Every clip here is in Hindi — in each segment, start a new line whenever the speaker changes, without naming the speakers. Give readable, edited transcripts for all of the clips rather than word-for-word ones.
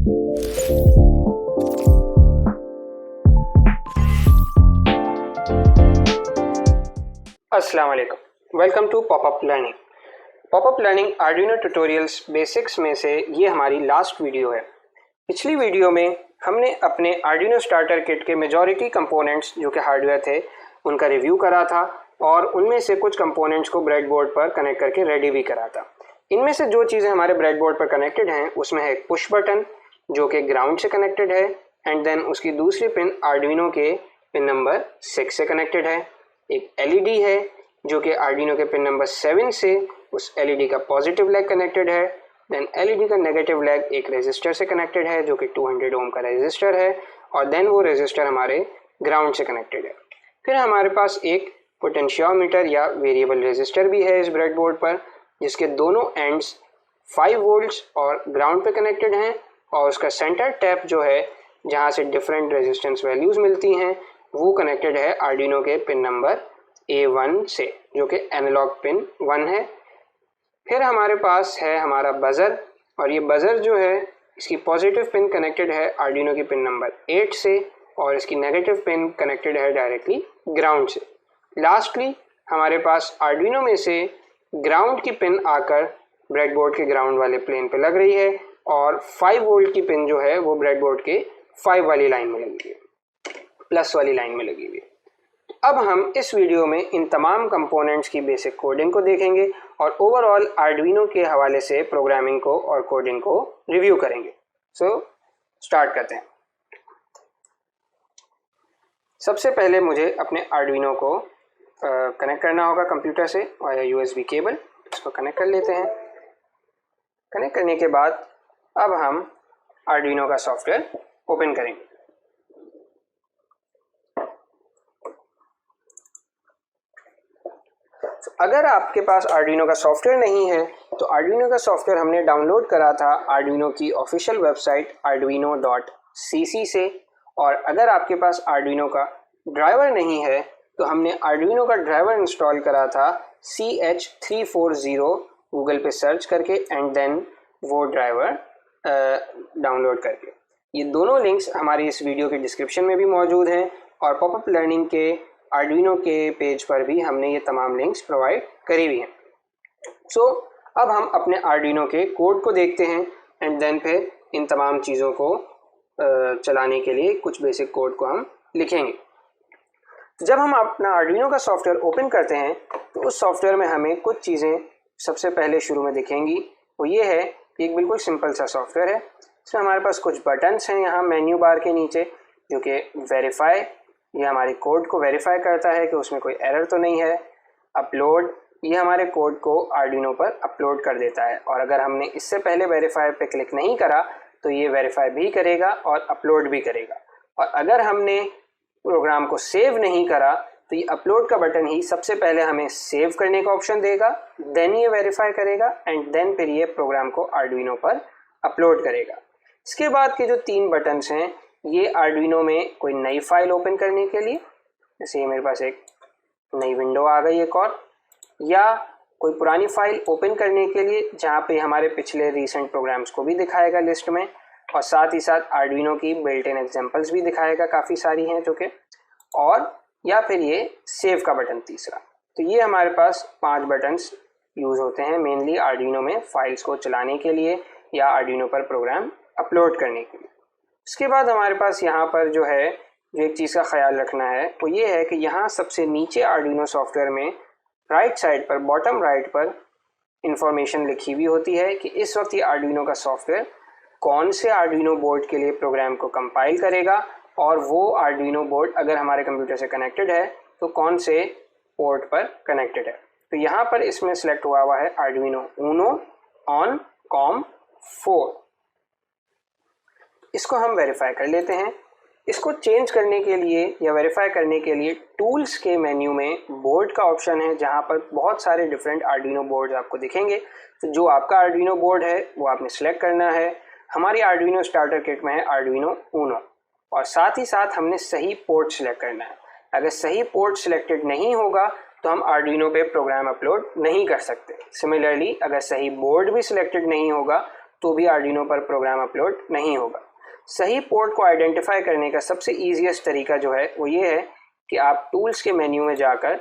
अस्सलाम वालेकुम, welcome to PopUp Learning. PopUp Learning Arduino tutorials basics में से ये हमारी लास्ट वीडियो है। पिछली वीडियो में हमने अपने आर्डिनो स्टार्टर किट के मेजॉरिटी कंपोनेंट्स जो कि हार्डवेयर थे उनका रिव्यू करा था और उनमें से कुछ कंपोनेंट्स को ब्रेडबोर्ड पर कनेक्ट करके रेडी भी करा था। इनमें से जो चीज़ें हमारे ब्रेडबोर्ड पर कनेक्टेड हैं उसमें है एक पुश बटन जो कि ग्राउंड से कनेक्टेड है एंड देन उसकी दूसरी पिन आर्डिनो के पिन नंबर 6 से कनेक्टेड है। एक एलईडी है जो कि आर्डिनो के पिन नंबर 7 से उस एलईडी का पॉजिटिव लेग कनेक्टेड है। देन एलईडी का नेगेटिव लेग एक रेजिस्टर से कनेक्टेड है जो कि 200 ओम का रेजिस्टर है और देन वो रेजिस्टर हमारे ग्राउंड से कनेक्टेड है। फिर हमारे पास एक पोटेंशियोमीटर या वेरिएबल रेजिस्टर भी है इस ब्रेडबोर्ड पर जिसके दोनों एंड्स 5 वोल्ट्स और ग्राउंड पे कनेक्टेड हैं और उसका सेंटर टैप जो है जहाँ से डिफरेंट रेजिस्टेंस वैल्यूज़ मिलती हैं वो कनेक्टेड है आर्डिनो के पिन नंबर A1 से जो कि एनालॉग पिन 1 है। फिर हमारे पास है हमारा बज़र और ये बज़र जो है इसकी पॉजिटिव पिन कनेक्टेड है आर्डिनो की पिन नंबर 8 से और इसकी नेगेटिव पिन कनेक्टेड है डायरेक्टली ग्राउंड से। लास्टली हमारे पास आर्डिनो में से ग्राउंड की पिन आकर ब्रेडबोर्ड के ग्राउंड वाले प्लेन पे लग रही है और 5 वोल्ट की पिन जो है वो ब्रेडबोर्ड के 5 वाली लाइन में लगी है, प्लस वाली लाइन में लगी हुई है। अब हम इस वीडियो में इन तमाम कंपोनेंट्स की बेसिक कोडिंग को देखेंगे और ओवरऑल आर्डिनो के हवाले से प्रोग्रामिंग को और कोडिंग को रिव्यू करेंगे। सो स्टार्ट करते हैं। सबसे पहले मुझे अपने आर्डिनो को कनेक्ट करना होगा कंप्यूटर से और यूएसबी केबल, इसको कनेक्ट कर लेते हैं। कनेक्ट करने के बाद अब हम आर्डिनो का सॉफ्टवेयर ओपन करेंगे। अगर आपके पास आर्डिनो का सॉफ्टवेयर नहीं है तो आर्डिनो का सॉफ्टवेयर हमने डाउनलोड करा था आर्डिनो की ऑफिशियल वेबसाइट arduino.cc से, और अगर आपके पास आर्डिनो का ड्राइवर नहीं है तो हमने आर्डिनो का ड्राइवर इंस्टॉल करा था CH340 गूगल पे सर्च करके एंड देन वो ड्राइवर डाउनलोड करके। ये दोनों लिंक्स हमारी इस वीडियो के डिस्क्रिप्शन में भी मौजूद हैं और पॉपअप लर्निंग के आर्डिनो के पेज पर भी हमने ये तमाम लिंक्स प्रोवाइड करी हुई हैं। सो अब हम अपने आर्डिनो के कोड को देखते हैं एंड देन फिर इन तमाम चीज़ों को चलाने के लिए कुछ बेसिक कोड को हम लिखेंगे। तो जब हम अपना आर्डिनो का सॉफ्टवेयर ओपन करते हैं तो उस सॉफ्टवेयर में हमें कुछ चीज़ें सबसे पहले शुरू में दिखेंगी। वो ये है कि एक बिल्कुल सिंपल सा सॉफ्टवेयर है। इसमें हमारे पास कुछ बटन्स हैं यहाँ मेन्यू बार के नीचे जो कि वेरीफाई, ये हमारे कोड को वेरीफाई करता है कि उसमें कोई एरर तो नहीं है। अपलोड, ये हमारे कोड को आर्डिनो पर अपलोड कर देता है और अगर हमने इससे पहले वेरीफाई पे क्लिक नहीं करा तो ये वेरीफाई भी करेगा और अपलोड भी करेगा। और अगर हमने प्रोग्राम को सेव नहीं करा तो ये अपलोड का बटन ही सबसे पहले हमें सेव करने का ऑप्शन देगा, देन ये वेरीफाई करेगा एंड देन फिर ये प्रोग्राम को आर्डिनो पर अपलोड करेगा। इसके बाद के जो 3 बटन्स हैं ये आर्डिनो में कोई नई फाइल ओपन करने के लिए, जैसे ये मेरे पास एक नई विंडो आ गई एक और, या कोई पुरानी फाइल ओपन करने के लिए जहाँ पे हमारे पिछले रीसेंट प्रोग्राम्स को भी दिखाएगा लिस्ट में और साथ ही साथ आर्डिनो की बिल्ट इन एग्जांपल्स भी दिखाएगा, काफ़ी सारी हैं जो कि, और या फिर ये सेव का बटन तीसरा। तो ये हमारे पास 5 बटन्स यूज़ होते हैं मेनली आर्डिनो में फाइल्स को चलाने के लिए या आर्डिनो पर प्रोग्राम अपलोड करने के लिए। इसके बाद हमारे पास यहाँ पर जो है जो एक चीज़ का ख्याल रखना है वो ये है कि यहाँ सबसे नीचे आर्डिनो सॉफ्टवेयर में राइट साइड पर बॉटम राइट पर इंफॉर्मेशन लिखी हुई होती है कि इस वक्त ये आर्डिनो का सॉफ्टवेयर कौन से आर्डिनो बोर्ड के लिए प्रोग्राम को कंपाइल करेगा और वो आर्डिनो बोर्ड अगर हमारे कंप्यूटर से कनेक्टेड है तो कौन से पोर्ट पर कनेक्टेड है। तो यहाँ पर इसमें सिलेक्ट हुआ है आर्डिनो ऊनो ऑन कॉम 4। इसको हम वेरीफाई कर लेते हैं। इसको चेंज करने के लिए या वेरीफाई करने के लिए टूल्स के मेन्यू में बोर्ड का ऑप्शन है जहाँ पर बहुत सारे डिफरेंट आर्डिनो बोर्ड आपको दिखेंगे। तो जो आपका आर्डिनो बोर्ड है वो आपने सेलेक्ट करना है। हमारी आर्डिनो स्टार्टर किट में है आर्डिनो ऊनो और साथ ही साथ हमने सही पोर्ट सिलेक्ट करना है। अगर सही पोर्ट सिलेक्टेड नहीं होगा तो हम आर्डिनो पे प्रोग्राम अपलोड नहीं कर सकते। सिमिलरली अगर सही बोर्ड भी सिलेक्टेड नहीं होगा तो भी आर्डिनो पर प्रोग्राम अपलोड नहीं होगा। सही पोर्ट को आइडेंटिफाई करने का सबसे ईजीएस्ट तरीका जो है वो ये है कि आप टूल्स के मेन्यू में जाकर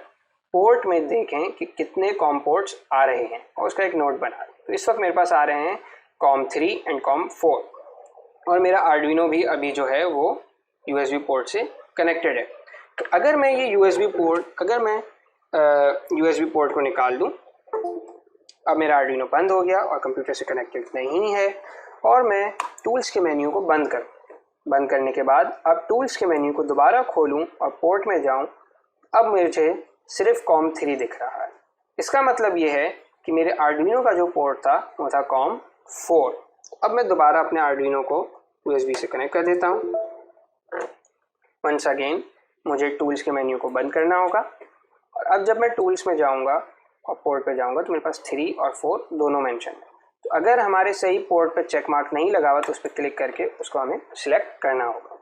पोर्ट में देखें कि कितने कॉम पोर्ट्स आ रहे हैं और उसका एक नोट बना लें। तो इस वक्त मेरे पास आ रहे हैं COM3 एंड COM4 और मेरा आर्डिनो भी अभी जो है वो USB पोर्ट से कनेक्टेड है। तो अगर मैं ये USB पोर्ट को निकाल दूं, अब मेरा आर्डिनो बंद हो गया और कंप्यूटर से कनेक्टेड नहीं है और मैं टूल्स के मेन्यू को बंद करने के बाद अब टूल्स के मेन्यू को दोबारा खोलूं और पोर्ट में जाऊं, अब मुझे सिर्फ COM3 दिख रहा है। इसका मतलब ये है कि मेरे आर्डिनो का जो पोर्ट था वो था COM4। अब मैं दोबारा अपने आर्डिनो को USB से कनेक्ट कर देता हूँ। वंस अगेन मुझे टूल्स के मेन्यू को बंद करना होगा और अब जब मैं टूल्स में जाऊँगा और पोर्ट पे जाऊँगा तो मेरे पास 3 और 4 दोनों मेंशन है। तो अगर हमारे सही पोर्ट पे चेक मार्क नहीं लगा हुआ तो उस पर क्लिक करके उसको हमें सिलेक्ट करना होगा।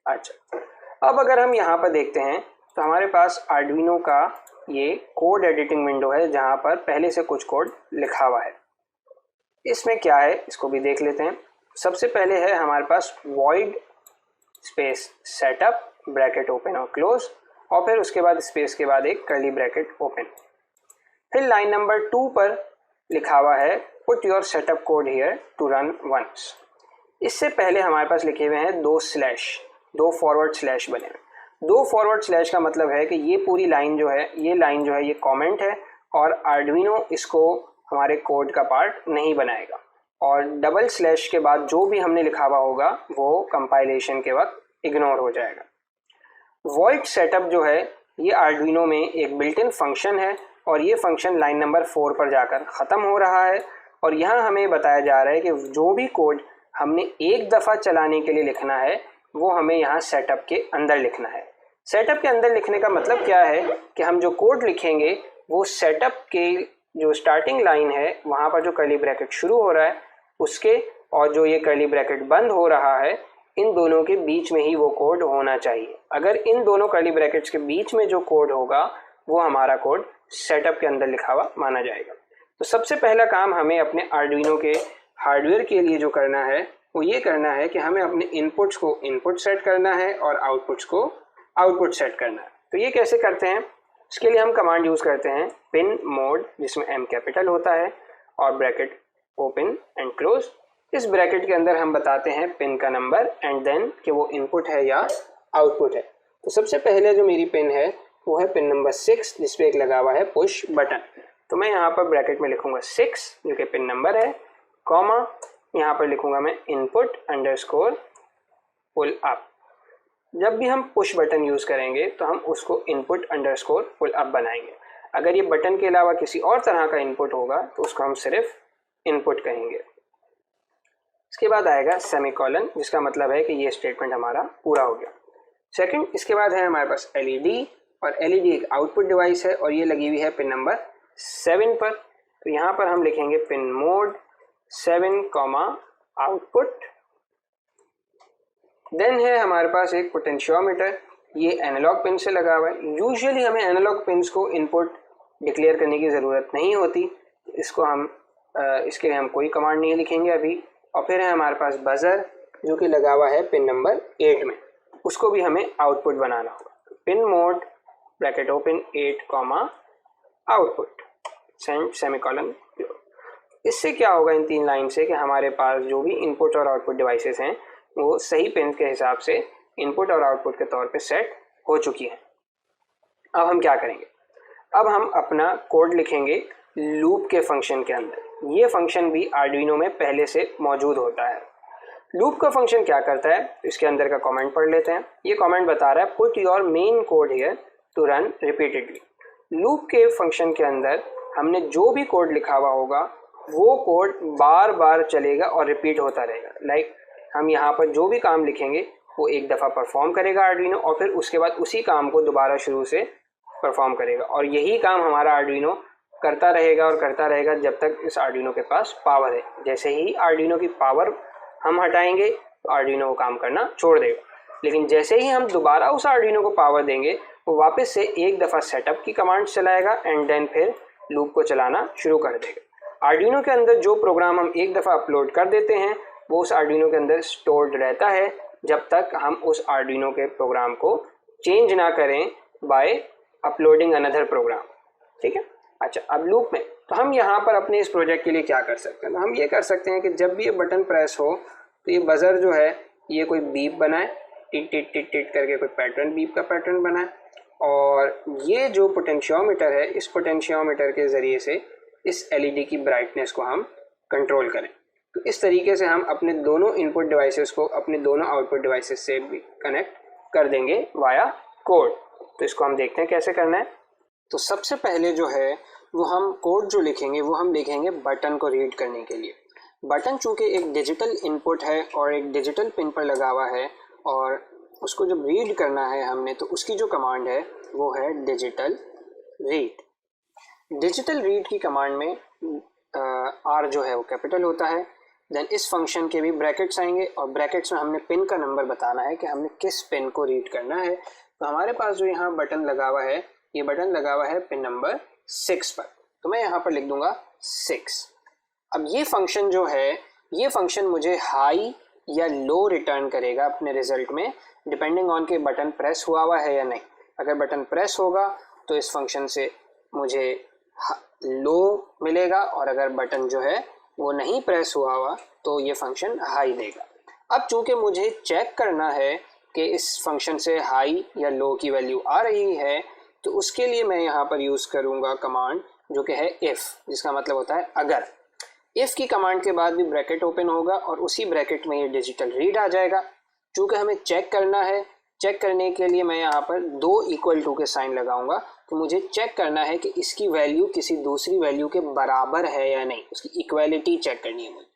अच्छा, अब अगर हम यहाँ पर देखते हैं तो हमारे पास आर्डिनो का ये कोड एडिटिंग विंडो है जहाँ पर पहले से कुछ कोड लिखा हुआ है। इसमें क्या है इसको भी देख लेते हैं। सबसे पहले है हमारे पास void space setup bracket open और क्लोज और फिर उसके बाद स्पेस के बाद एक कर्ली ब्रैकेट ओपन। फिर लाइन नंबर 2 पर लिखा हुआ है put your setup code here to run once. इससे पहले हमारे पास लिखे हुए हैं 2 फॉरवर्ड स्लैश बने हुए। 2 फॉरवर्ड स्लैश का मतलब है कि ये पूरी लाइन जो है ये कमेंट है और आर्डिनो इसको हमारे कोड का पार्ट नहीं बनाएगा और डबल स्लैश के बाद जो भी हमने लिखा हुआ होगा वो कंपाइलेशन के वक्त इग्नोर हो जाएगा। वॉइड सेटअप जो है ये आर्डिनो में एक बिल्ट इन फंक्शन है और ये फंक्शन लाइन नंबर 4 पर जाकर ख़त्म हो रहा है और यहाँ हमें बताया जा रहा है कि जो भी कोड हमने एक दफ़ा चलाने के लिए लिखना है वो हमें यहाँ सेटअप के अंदर लिखना है। सेटअप के अंदर लिखने का मतलब क्या है कि हम जो कोड लिखेंगे वो सेटअप के जो स्टार्टिंग लाइन है वहाँ पर जो कर्ली ब्रैकेट शुरू हो रहा है उसके और जो ये कर्ली ब्रैकेट बंद हो रहा है इन दोनों के बीच में ही वो कोड होना चाहिए। अगर इन दोनों कर्ली ब्रैकेट्स के बीच में जो कोड होगा वो हमारा कोड सेटअप के अंदर लिखा हुआ माना जाएगा। तो सबसे पहला काम हमें अपने आर्डिनो के हार्डवेयर के लिए जो करना है वो ये करना है कि हमें अपने इनपुट्स को इनपुट सेट करना है और आउटपुट्स को आउटपुट सेट करना है। तो ये कैसे करते हैं, इसके लिए हम कमांड यूज़ करते हैं पिन मोड जिसमें M कैपिटल होता है और ब्रैकेट ओपन एंड क्लोज। इस ब्रैकेट के अंदर हम बताते हैं पिन का नंबर एंड देन कि वो इनपुट है या आउटपुट है। तो सबसे पहले जो मेरी पिन है वो है पिन नंबर 6 जिस पे एक लगा हुआ है पुश बटन। तो मैं यहाँ पर ब्रैकेट में लिखूँगा 6 जो कि पिन नंबर है, कॉमा यहाँ पर लिखूँगा मैं इनपुट अंडरस्कोर पुल अप। जब भी हम पुश बटन यूज़ करेंगे तो हम उसको इनपुट अंडरस्कोर पुल अप बनाएंगे। अगर ये बटन के अलावा किसी और तरह का इनपुट होगा तो उसको हम सिर्फ इनपुट कहेंगे। इसके बाद आएगा सेमीकोलन जिसका मतलब है कि ये स्टेटमेंट हमारा पूरा हो गया। सेकंड, इसके बाद है हमारे पास LED और LED एक आउटपुट डिवाइस है और ये लगी हुई है पिन नंबर 7 पर। तो यहाँ पर हम लिखेंगे pin mode 7 comma output. Then है हमारे पास एक पोटेंशियोमीटर, ये एनालॉग पिन से लगा हुआ है। यूजुअली हमें एनालॉग पिन्स को इनपुट डिक्लेयर करने की ज़रूरत नहीं होती, इसको हम इसके लिए हम कोई कमांड नहीं लिखेंगे अभी। और फिर है हमारे पास बजर जो कि लगा हुआ है पिन नंबर 8 में, उसको भी हमें आउटपुट बनाना होगा। Pin mode bracket open 8 comma output semicolon. इससे क्या होगा इन 3 लाइन से कि हमारे पास जो भी इनपुट और आउटपुट डिवाइसेस हैं वो सही पिन के हिसाब से इनपुट और आउटपुट के तौर पे सेट हो चुकी है। अब हम क्या करेंगे, अब हम अपना कोड लिखेंगे लूप के फंक्शन के अंदर। ये फंक्शन भी आर्डिनो में पहले से मौजूद होता है। लूप का फंक्शन क्या करता है, इसके अंदर का कमेंट पढ़ लेते हैं। ये कमेंट बता रहा है put your main code here to run repeatedly. Loop के फंक्शन के अंदर हमने जो भी कोड लिखा हुआ होगा वो कोड बार बार चलेगा और रिपीट होता रहेगा। लाइक हम यहाँ पर जो भी काम लिखेंगे वो एक दफ़ा परफॉर्म करेगा आर्डिनो और फिर उसके बाद उसी काम को दोबारा शुरू से परफॉर्म करेगा और यही काम हमारा आर्डिनो करता रहेगा जब तक इस आर्डिनो के पास पावर है। जैसे ही आर्डिनो की पावर हम हटाएंगे तो आर्डिनो वो काम करना छोड़ देगा, लेकिन जैसे ही हम दोबारा उस आर्डिनो को पावर देंगे वो वापस से एक दफ़ा सेटअप की कमांड चलाएगा एंड देन फिर लूप को चलाना शुरू कर देगा। आर्डिनो के अंदर जो प्रोग्राम हम एक दफ़ा अपलोड कर देते हैं वो उस आर्डिनो के अंदर स्टोर्ड रहता है जब तक हम उस आर्डिनो के प्रोग्राम को चेंज ना करें बाय अपलोडिंग अनदर प्रोग्राम। ठीक है। अच्छा, अब लूप में तो हम यहाँ पर अपने इस प्रोजेक्ट के लिए क्या कर सकते हैं, तो हम ये कर सकते हैं कि जब भी ये बटन प्रेस हो तो ये बज़र जो है ये कोई बीप बनाए, टिट टिट टिट टिट करके कोई पैटर्न, बीप का पैटर्न बनाए, और ये जो पोटेंशियोमीटर है इस पोटेंशियोमीटर के ज़रिए से इस एलईडी की ब्राइटनेस को हम कंट्रोल करें। तो इस तरीके से हम अपने दोनों इनपुट डिवाइसेस को अपने दोनों आउटपुट डिवाइसेस से भी कनेक्ट कर देंगे वाया कोड। तो इसको हम देखते हैं कैसे करना है। तो सबसे पहले जो है वो हम कोड जो लिखेंगे वो हम लिखेंगे बटन को रीड करने के लिए। बटन चूँकि एक डिजिटल इनपुट है और एक डिजिटल पिन पर लगा हुआ है और उसको जब रीड करना है हमने तो उसकी जो कमांड है वो है डिजिटल रीड। डिजिटल रीड की कमांड में आर जो है वो कैपिटल होता है। देन इस फंक्शन के भी ब्रैकेट्स आएंगे और ब्रैकेट्स में हमने पिन का नंबर बताना है कि हमने किस पिन को रीड करना है। तो हमारे पास जो यहाँ बटन लगा हुआ है ये बटन लगा हुआ है पिन नंबर 6 पर, तो मैं यहाँ पर लिख दूंगा 6। अब ये फंक्शन जो है ये फंक्शन मुझे हाई या लो रिटर्न करेगा अपने रिजल्ट में, डिपेंडिंग ऑन के बटन प्रेस हुआ है या नहीं। अगर बटन प्रेस होगा तो इस फंक्शन से मुझे लो मिलेगा और अगर बटन जो है वो नहीं प्रेस हुआ तो ये फंक्शन हाई देगा। अब चूंकि मुझे चेक करना है कि इस फंक्शन से हाई या लो की वैल्यू आ रही है तो उसके लिए मैं यहाँ पर यूज़ करूँगा कमांड जो कि है इफ़, जिसका मतलब होता है अगर। इफ़ की कमांड के बाद भी ब्रैकेट ओपन होगा और उसी ब्रैकेट में ये डिजिटल रीड आ जाएगा। चूँकि हमें चेक करना है, चेक करने के लिए मैं यहाँ पर 2 इक्वल टू के साइन लगाऊंगा। तो मुझे चेक करना है कि इसकी वैल्यू किसी दूसरी वैल्यू के बराबर है या नहीं, उसकी इक्वालिटी चेक करनी है मुझे।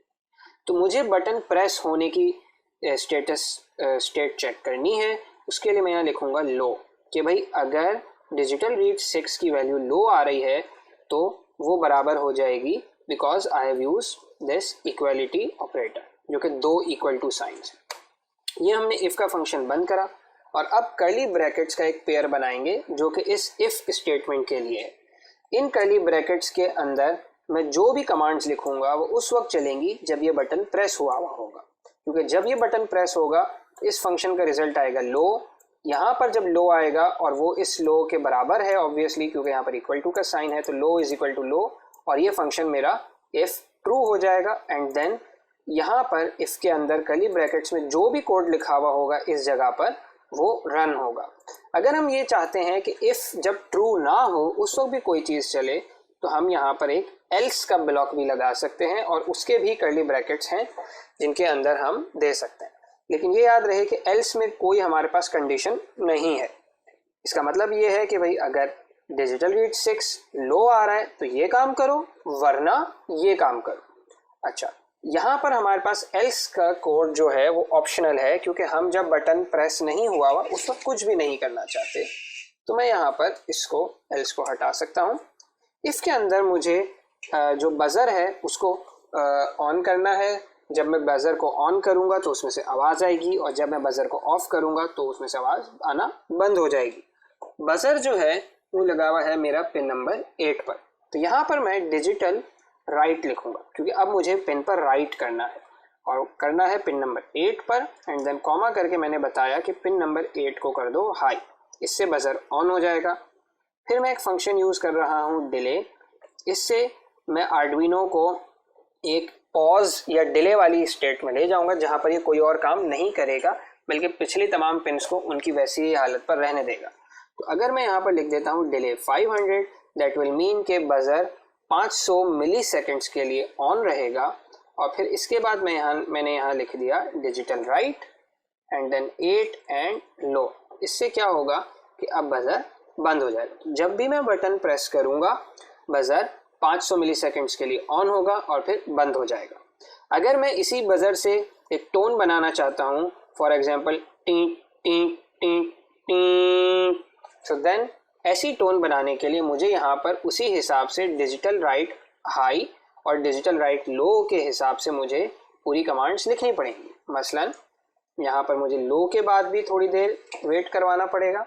तो मुझे बटन प्रेस होने की स्टेट चेक करनी है। उसके लिए मैं यहाँ लिखूँगा लो, कि भाई अगर डिजिटल रीड 6 की वैल्यू लो आ रही है तो वो बराबर हो जाएगी because I have use this equality operator जो कि 2 इक्वल टू साइंस। ये हमने इफ़ का फंक्शन बंद करा और अब कर्ली ब्रैकेट्स का एक पेयर बनाएंगे जो कि इस इफ़ स्टेटमेंट के लिए है। इन कर्ली ब्रैकेट्स के अंदर मैं जो भी कमांड्स लिखूंगा वो उस वक्त चलेंगी जब ये बटन प्रेस हुआ होगा, क्योंकि जब ये बटन प्रेस होगा इस फंक्शन का रिजल्ट आएगा लो। यहाँ पर जब लो आएगा और वो इस लो के बराबर है ऑब्वियसली, क्योंकि यहाँ पर इक्वल टू का साइन है, तो लो इज इक्वल टू लो और ये फंक्शन मेरा इफ ट्रू हो जाएगा। एंड देन यहाँ पर इसके अंदर कर्ली ब्रैकेट्स में जो भी कोड लिखा हुआ होगा इस जगह पर वो रन होगा। अगर हम ये चाहते हैं कि इफ़ जब ट्रू ना हो उस वक्त भी कोई चीज़ चले तो हम यहाँ पर एक एल्स का ब्लॉक भी लगा सकते हैं और उसके भी कर्ली ब्रैकेट्स हैं जिनके अंदर हम दे सकते हैं। लेकिन ये याद रहे कि एल्स में कोई हमारे पास कंडीशन नहीं है। इसका मतलब ये है कि भाई अगर डिजिटल रीड 6 लो आ रहा है तो ये काम करो वरना ये काम करो। अच्छा, यहाँ पर हमारे पास एल्स का कोड जो है वो ऑप्शनल है, क्योंकि हम जब बटन प्रेस नहीं हुआ उस वक्त कुछ भी नहीं करना चाहते। तो मैं यहाँ पर इसको एल्स को हटा सकता हूँ। इसके अंदर मुझे जो बज़र है उसको ऑन करना है। जब मैं बज़र को ऑन करूँगा तो उसमें से आवाज़ आएगी और जब मैं बज़र को ऑफ करूँगा तो उसमें से आवाज़ आना बंद हो जाएगी। बज़र जो है वो लगा हुआ है मेरा पिन नंबर 8 पर। तो यहाँ पर मैं डिजिटल राइट लिखूंगा क्योंकि अब मुझे पिन पर राइट करना है और करना है पिन नंबर 8 पर। एंड देन कॉमा करके मैंने बताया कि पिन नंबर 8 को कर दो हाई, इससे बज़र ऑन हो जाएगा। फिर मैं एक फंक्शन यूज़ कर रहा हूँ डिले। इससे मैं आर्डुइनो को एक पॉज या डिले वाली स्टेट में ले जाऊँगा जहाँ पर ये कोई और काम नहीं करेगा बल्कि पिछली तमाम पिन्स को उनकी वैसी ही हालत पर रहने देगा। तो अगर मैं यहाँ पर लिख देता हूँ डिले 500, दैट विल मीन के बज़र 500 मिली सेकेंड्स के लिए ऑन रहेगा। और फिर इसके बाद मैंने यहाँ लिख दिया digital write and then 8 and low. इससे क्या होगा कि अब बज़र बंद हो जाएगा। जब भी मैं बटन प्रेस करूँगा बज़र 500 मिली सेकेंड्स के लिए ऑन होगा और फिर बंद हो जाएगा। अगर मैं इसी बज़र से एक टोन बनाना चाहता हूँ, फॉर एग्जाम्पल टी टी टी टी, सो देन ऐसी टोन बनाने के लिए मुझे यहाँ पर उसी हिसाब से डिजिटल राइट हाई और डिजिटल राइट लो के हिसाब से मुझे पूरी कमांड्स लिखनी पड़ेंगी। मसलन यहाँ पर मुझे लो के बाद भी थोड़ी देर वेट करवाना पड़ेगा।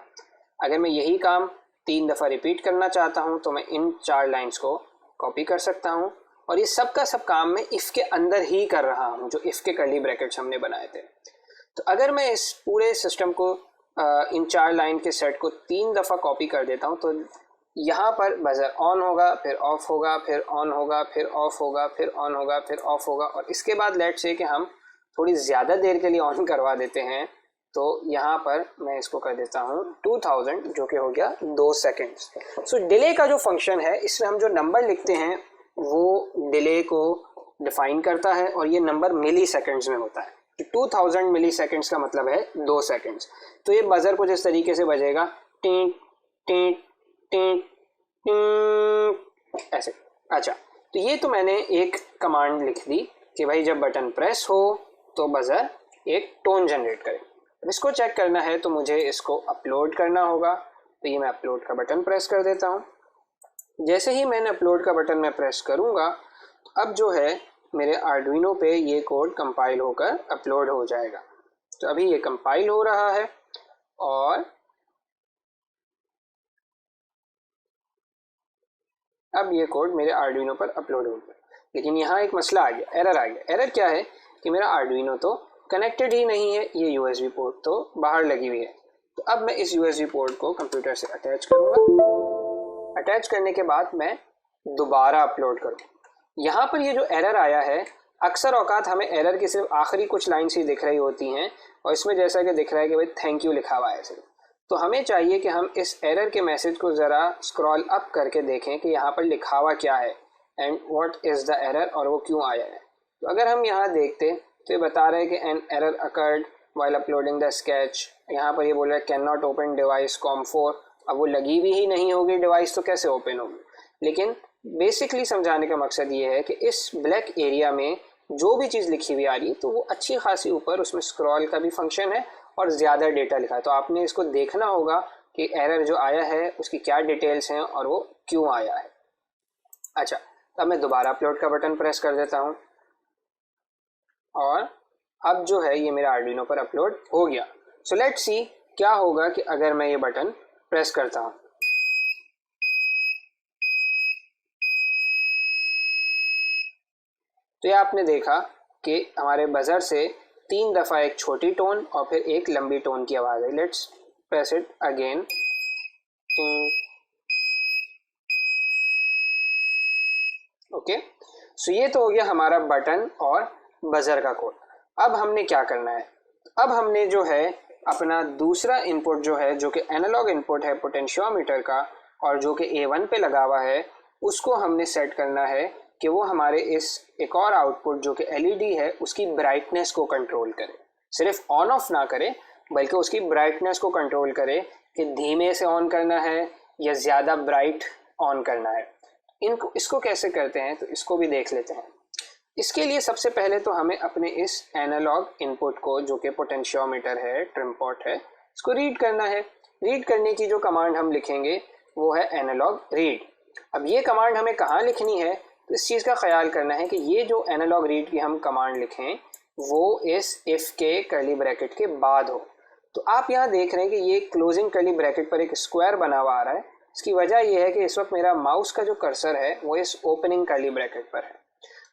अगर मैं यही काम 3 दफ़ा रिपीट करना चाहता हूँ तो मैं इन 4 लाइंस को कॉपी कर सकता हूँ और ये सब का सब काम मैं इफ़ के अंदर ही कर रहा हूँ, जो इफ़ के कर्ली ब्रैकेट्स हमने बनाए थे। तो अगर मैं इस पूरे सिस्टम को इन 4 लाइन के सेट को 3 दफ़ा कॉपी कर देता हूँ, तो यहाँ पर बजर ऑन होगा, फिर ऑफ होगा, फिर ऑन होगा, फिर ऑफ होगा, फिर ऑन होगा, फिर ऑफ होगा, और इसके बाद लेट से कि हम थोड़ी ज़्यादा देर के लिए ऑन करवा देते हैं, तो यहाँ पर मैं इसको कर देता हूँ 2000, जो कि हो गया 2 सेकेंड्स। सो डिले का जो फंक्शन है, इसमें हम जो नंबर लिखते हैं वो डिले को डिफाइन करता है, और ये नंबर मिली सेकेंड्स में होता है। 2000 मिली सेकेंड्स का मतलब है 2 सेकेंड्स। तो ये बजर कुछ इस तरीके से बजेगा, टी टी टी टी, ऐसे। अच्छा, तो ये तो मैंने एक कमांड लिख दी कि भाई जब बटन प्रेस हो तो बजर एक टोन जनरेट करे। इसको चेक करना है तो मुझे इसको अपलोड करना होगा। तो ये मैं अपलोड का बटन प्रेस कर देता हूँ। जैसे ही मैंने अपलोड का बटन मैं प्रेस करूँगा, तो अब जो है मेरे आर्डुइनो पे ये कोड कंपाइल होकर अपलोड हो जाएगा। तो अभी ये कंपाइल हो रहा है और अब ये कोड मेरे आर्डुइनो पर अपलोड हो गया। लेकिन यहाँ एक मसला आ गया, एरर आ गया। एरर क्या है कि मेरा आर्डुइनो तो कनेक्टेड ही नहीं है, ये यूएसबी पोर्ट तो बाहर लगी हुई है। तो अब मैं इस यूएसबी पोर्ट को कंप्यूटर से अटैच करूँगा। अटैच करने के बाद मैं दोबारा अपलोड करूँ। यहाँ पर ये जो एरर आया है, अक्सर औकात हमें एरर की सिर्फ आखिरी कुछ लाइन्स ही दिख रही होती हैं, और इसमें जैसा कि दिख रहा है कि भाई थैंक यू लिखा हुआ है सिर्फ। तो हमें चाहिए कि हम इस एरर के मैसेज को ज़रा स्क्रॉल अप करके देखें कि यहाँ पर लिखा हुआ क्या है and what is the error, और वो क्यों आया है। तो अगर हम यहाँ देखते तो ये बता रहा है कि an error occurred while uploading the sketch. यहाँ पर ये बोल रहा है can not open device COM4। अब वो लगी भी ही नहीं होगी डिवाइस, तो कैसे ओपन होगी। लेकिन बेसिकली समझाने का मकसद ये है कि इस ब्लैक एरिया में जो भी चीज़ लिखी हुई आ रही है तो वो अच्छी खासी ऊपर उसमें स्क्रॉल का भी फंक्शन है और ज़्यादा डेटा लिखा है। तो आपने इसको देखना होगा कि एरर जो आया है उसकी क्या डिटेल्स हैं और वो क्यों आया है। अच्छा, अब मैं दोबारा अपलोड का बटन प्रेस कर देता हूँ और अब जो है ये मेरा आर्डुइनो पर अपलोड हो गया। सो लेट्स सी क्या होगा कि अगर मैं ये बटन प्रेस करता हूँ। तो ये आपने देखा कि हमारे बजर से 3 दफ़ा एक छोटी टोन और फिर एक लंबी टोन की आवाज़ है। Let's press it again. Okay, so ये तो हो गया हमारा बटन और बजर का कोड। अब हमने क्या करना है, अब हमने जो है अपना दूसरा इनपुट जो है, जो कि एनालॉग इनपुट है पोटेंशियोमीटर का और जो कि A1 पे लगा हुआ है, उसको हमने सेट करना है कि वो हमारे इस एक और आउटपुट जो कि LED है उसकी ब्राइटनेस को कंट्रोल करे। सिर्फ ऑन ऑफ ना करे बल्कि उसकी ब्राइटनेस को कंट्रोल करे कि धीमे से ऑन करना है या ज़्यादा ब्राइट ऑन करना है। इसको कैसे करते हैं तो इसको भी देख लेते हैं। इसके लिए सबसे पहले तो हमें अपने इस एनालॉग इनपुट को जो कि पोटेंशियोमीटर है, ट्रिम पॉट है, इसको रीड करना है। रीड करने की जो कमांड हम लिखेंगे वो है एनालॉग रीड। अब ये कमांड हमें कहाँ लिखनी है तो इस चीज़ का ख्याल करना है कि ये जो एनालॉग रीड की हम कमांड लिखें वो इस इफ़ के कर्ली ब्रैकेट के बाद हो। तो आप यहाँ देख रहे हैं कि ये क्लोजिंग कर्ली ब्रैकेट पर एक स्क्वायर बना हुआ आ रहा है। इसकी वजह ये है कि इस वक्त मेरा माउस का जो कर्सर है वो इस ओपनिंग कर्ली ब्रैकेट पर है।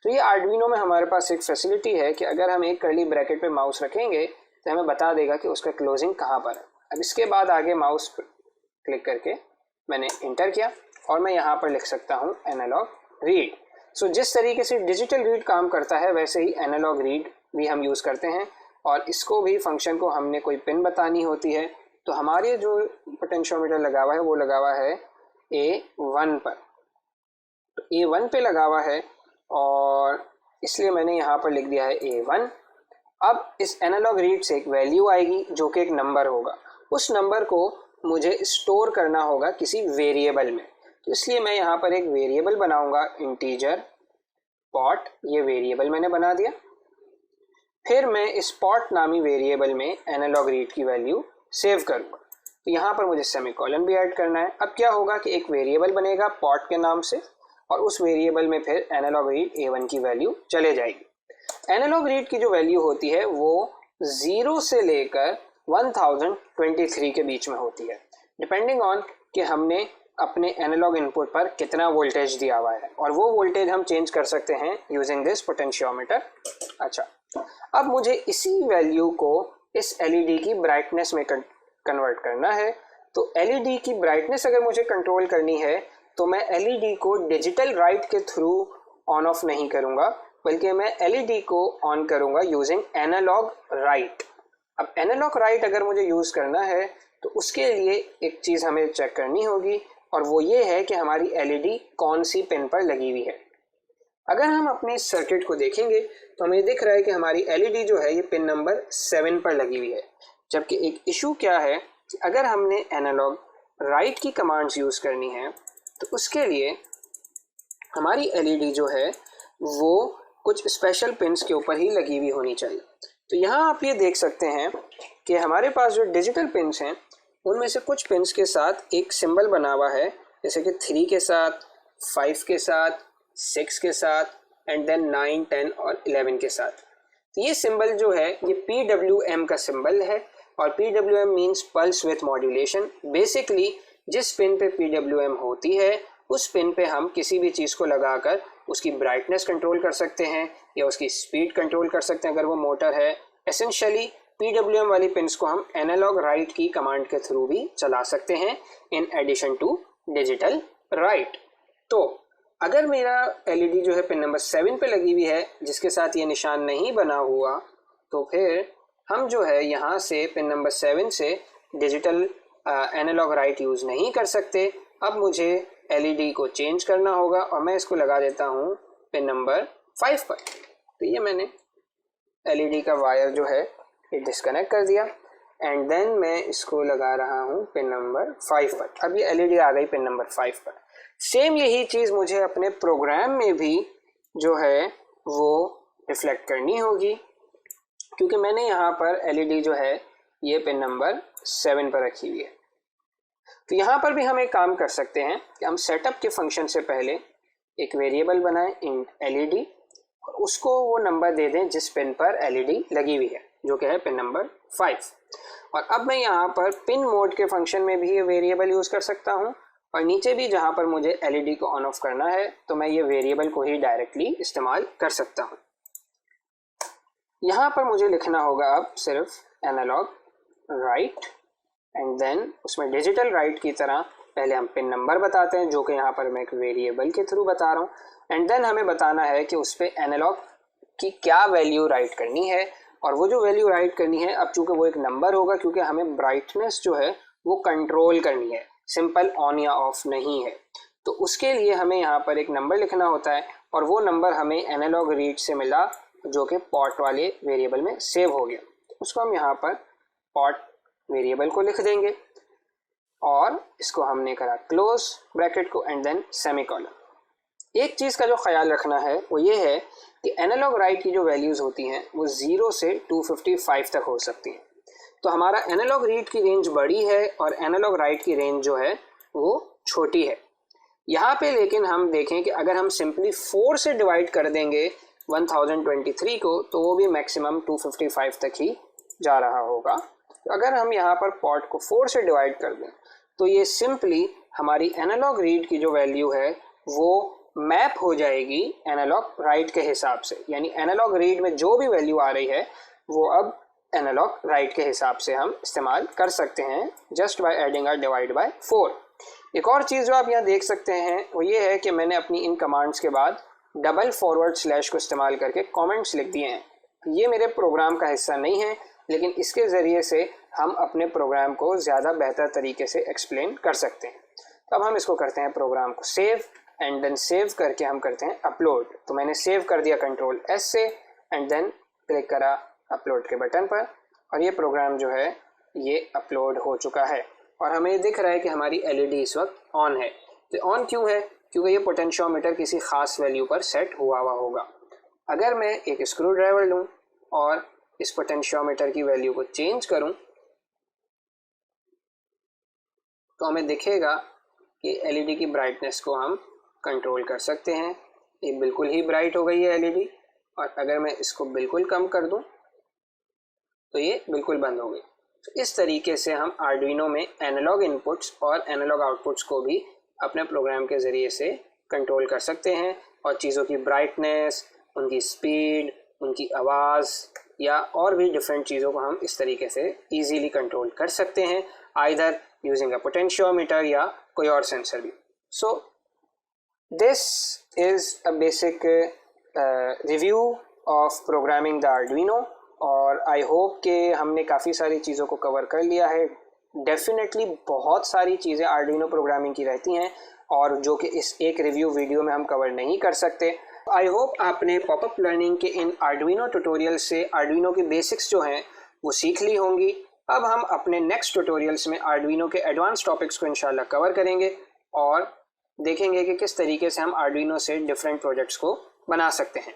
तो ये आर्डुइनो में हमारे पास एक फैसिलिटी है कि अगर हम एक कर्ली ब्रैकेट पे माउस रखेंगे तो हमें बता देगा कि उसका क्लोजिंग कहाँ पर है। अब इसके बाद आगे माउस क्लिक करके मैंने इंटर किया और मैं यहाँ पर लिख सकता हूँ एनालॉग रीड। सो जिस तरीके से डिजिटल रीड काम करता है वैसे ही एनालॉग रीड भी हम यूज़ करते हैं, और इसको भी फंक्शन को हमने कोई पिन बतानी होती है तो हमारे जो पोटेंशियोमीटर लगा हुआ है वो लगा हुआ है A1 पर। तो A1 पे लगा हुआ है और इसलिए मैंने यहाँ पर लिख दिया है A1। अब इस एनालॉग रीड से एक वैल्यू आएगी जो कि एक नंबर होगा। उस नंबर को मुझे स्टोर करना होगा किसी वेरिएबल में, तो इसलिए मैं यहाँ पर एक वेरिएबल बनाऊंगा, इंटीजर पॉट। ये वेरिएबल मैंने बना दिया। फिर मैं इस पॉट नामी वेरिएबल में एनालॉग रीड की वैल्यू सेव करूँगा। तो यहाँ पर मुझे सेमीकोलन भी ऐड करना है। अब क्या होगा कि एक वेरिएबल बनेगा पॉट के नाम से और उस वेरिएबल में फिर एनालॉग रीड A1 की वैल्यू चले जाएगी। एनालॉग रीड की जो वैल्यू होती है वो 0 से लेकर 1023 के बीच में होती है, डिपेंडिंग ऑन कि हमने अपने एनालॉग इनपुट पर कितना वोल्टेज दिया हुआ है, और वो वोल्टेज हम चेंज कर सकते हैं यूजिंग दिस पोटेंशियोमीटर। अच्छा, अब मुझे इसी वैल्यू को इस एलईडी की ब्राइटनेस में कन्वर्ट करना है। तो एलईडी की ब्राइटनेस अगर मुझे कंट्रोल करनी है तो मैं एलईडी को डिजिटल राइट के थ्रू ऑन ऑफ नहीं करूँगा, बल्कि मैं एलईडी को ऑन करूँगा यूजिंग एनालॉग राइट। अब एनालॉग राइट अगर मुझे यूज़ करना है तो उसके लिए एक चीज़ हमें चेक करनी होगी, और वो ये है कि हमारी एलईडी कौन सी पिन पर लगी हुई है। अगर हम अपने सर्किट को देखेंगे तो हमें दिख रहा है कि हमारी एलईडी जो है ये पिन नंबर 7 पर लगी हुई है। जबकि एक इशू क्या है कि अगर हमने एनालॉग राइट की कमांड्स यूज़ करनी है तो उसके लिए हमारी एलईडी जो है वो कुछ स्पेशल पिन्स के ऊपर ही लगी हुई होनी चाहिए। तो यहाँ आप ये देख सकते हैं कि हमारे पास जो डिजिटल पिन्स हैं उनमें से कुछ पिन्स के साथ एक सिंबल बना हुआ है, जैसे कि 3 के साथ, 5 के साथ, 6 के साथ, एंड देन 9, 10 और 11 के साथ। तो ये सिंबल जो है ये PWM का सिंबल है, और PWM means pulse with modulation. Basically जिस पिन पे PWM होती है उस पिन पे हम किसी भी चीज़ को लगाकर उसकी ब्राइटनेस कंट्रोल कर सकते हैं या उसकी स्पीड कंट्रोल कर सकते हैं अगर वो मोटर है। एसेंशियली PWM वाली पिन्स को हम एनालॉग राइट की कमांड के थ्रू भी चला सकते हैं in addition to digital write. तो अगर मेरा एलईडी जो है पिन नंबर 7 पे लगी हुई है जिसके साथ ये निशान नहीं बना हुआ, तो फिर हम जो है यहाँ से पिन नंबर 7 से डिजिटल एनालॉग राइट यूज़ नहीं कर सकते। अब मुझे एलईडी को चेंज करना होगा और मैं इसको लगा देता हूँ पिन नंबर 5 पर। तो ये मैंने एलईडी का वायर जो है ये डिस्कनेक्ट कर दिया, एंड देन मैं इसको लगा रहा हूँ पिन नंबर 5 पर। अब ये एलईडी आ गई पिन नंबर 5 पर। सेम यही चीज़ मुझे अपने प्रोग्राम में भी जो है वो रिफ्लेक्ट करनी होगी, क्योंकि मैंने यहाँ पर एलईडी जो है ये पिन नंबर 7 पर रखी हुई है। तो यहाँ पर भी हम एक काम कर सकते हैं कि हम सेटअप के फंक्शन से पहले एक वेरिएबल बनाएं इन एलईडी, और उसको वो नंबर दे दें जिस पिन पर एलईडी लगी हुई है, जो कि है पिन नंबर 5। और अब मैं यहाँ पर पिन मोड के फंक्शन में भी ये वेरिएबल यूज़ कर सकता हूँ, और नीचे भी जहाँ पर मुझे एलईडी को ऑन ऑफ करना है तो मैं ये वेरिएबल को ही डायरेक्टली इस्तेमाल कर सकता हूँ। यहाँ पर मुझे लिखना होगा अब सिर्फ एनालॉग राइट, एंड देन उसमें डिजिटल राइट की तरह पहले हम पिन नंबर बताते हैं, जो कि यहाँ पर मैं एक वेरिएबल के थ्रू बता रहा हूँ, एंड देन हमें बताना है कि उस पर एनालॉग की क्या वैल्यू राइट करनी है। और वो जो वैल्यू राइट करनी है, अब चूँकि वो एक नंबर होगा, क्योंकि हमें ब्राइटनेस जो है वो कंट्रोल करनी है, सिंपल ऑन या ऑफ नहीं है। तो उसके लिए हमें यहाँ पर एक नंबर लिखना होता है, और वो नंबर हमें एनालॉग रीड से मिला जो कि पॉट वाले वेरिएबल में सेव हो गया। उसको हम यहाँ पर पॉट वेरिएबल को लिख देंगे, और इसको हमने करा क्लोज ब्रैकेट को एंड देन सेमीकोलन। एक चीज़ का जो ख्याल रखना है वो ये है कि एनालॉग राइट की जो वैल्यूज़ होती हैं वो 0 से 255 तक हो सकती हैं। तो हमारा एनालॉग रीड की रेंज बड़ी है और एनालॉग राइट की रेंज जो है वो छोटी है। यहाँ पे लेकिन हम देखें कि अगर हम सिंपली 4 से डिवाइड कर देंगे 1023 को, तो वो भी मैक्सिमम 255 तक ही जा रहा होगा। तो अगर हम यहाँ पर पॉट को 4 से डिवाइड कर दें तो ये सिंपली हमारी एनालॉग रीड की जो वैल्यू है वो मैप हो जाएगी एनालॉग राइट के हिसाब से, यानी एनालॉग रीड में जो भी वैल्यू आ रही है वो अब एनालॉग राइट के हिसाब से हम इस्तेमाल कर सकते हैं just by adding a divide by 4। एक और चीज़ जो आप यहाँ देख सकते हैं वो ये है कि मैंने अपनी इन कमांड्स के बाद डबल फॉरवर्ड स्लैश को इस्तेमाल करके कमेंट्स लिख दिए हैं। ये मेरे प्रोग्राम का हिस्सा नहीं है, लेकिन इसके ज़रिए से हम अपने प्रोग्राम को ज़्यादा बेहतर तरीके से एक्सप्लेन कर सकते हैं। तो अब हम इसको करते हैं प्रोग्राम को सेव, एंड देन सेव करके हम करते हैं अपलोड। तो मैंने सेव कर दिया कंट्रोल S से, एंड देन क्लिक करा अपलोड के बटन पर, और ये प्रोग्राम जो है ये अपलोड हो चुका है, और हमें दिख रहा है कि हमारी एलईडी इस वक्त ऑन है। तो ऑन क्यों है? क्योंकि ये पोटेंशियोमीटर किसी ख़ास वैल्यू पर सेट हुआ होगा। अगर मैं एक स्क्रू ड्राइवर लूँ और इस पोटेंशियोमीटर की वैल्यू को चेंज करूँ तो हमें दिखेगा कि एलईडी की ब्राइटनेस को हम कंट्रोल कर सकते हैं। ये बिल्कुल ही ब्राइट हो गई है एलईडी, और अगर मैं इसको बिल्कुल कम कर दूं तो ये बिल्कुल बंद हो गई। तो इस तरीके से हम आर्डुइनो में एनालॉग इनपुट्स और एनालॉग आउटपुट्स को भी अपने प्रोग्राम के ज़रिए से कंट्रोल कर सकते हैं और चीज़ों की ब्राइटनेस, उनकी स्पीड, उनकी आवाज़ या और भी डिफरेंट चीज़ों को हम इस तरीके से इजीली कंट्रोल कर सकते हैं, आइदर यूजिंग अ पोटेंशियोमीटर या कोई और सेंसर भी। So this is a basic review of programming the Arduino और आई होप कि हमने काफ़ी सारी चीज़ों को कवर कर लिया है। डेफिनेटली बहुत सारी चीज़ें आर्डुइनो प्रोग्रामिंग की रहती हैं और जो कि इस एक रिव्यू वीडियो में हम कवर नहीं कर सकते। आई होप आपने पॉपअप लर्निंग के इन आर्डुइनो ट्यूटोरियल से आर्डुइनो के बेसिक्स जो हैं वो सीख ली होंगी। अब हम अपने नेक्स्ट ट्यूटोरियल्स में आर्डुइनो के एडवांस टॉपिक्स को इंशाल्लाह कवर करेंगे और देखेंगे कि किस तरीके से हम आर्डुइनो से डिफरेंट प्रोजेक्ट्स को बना सकते हैं।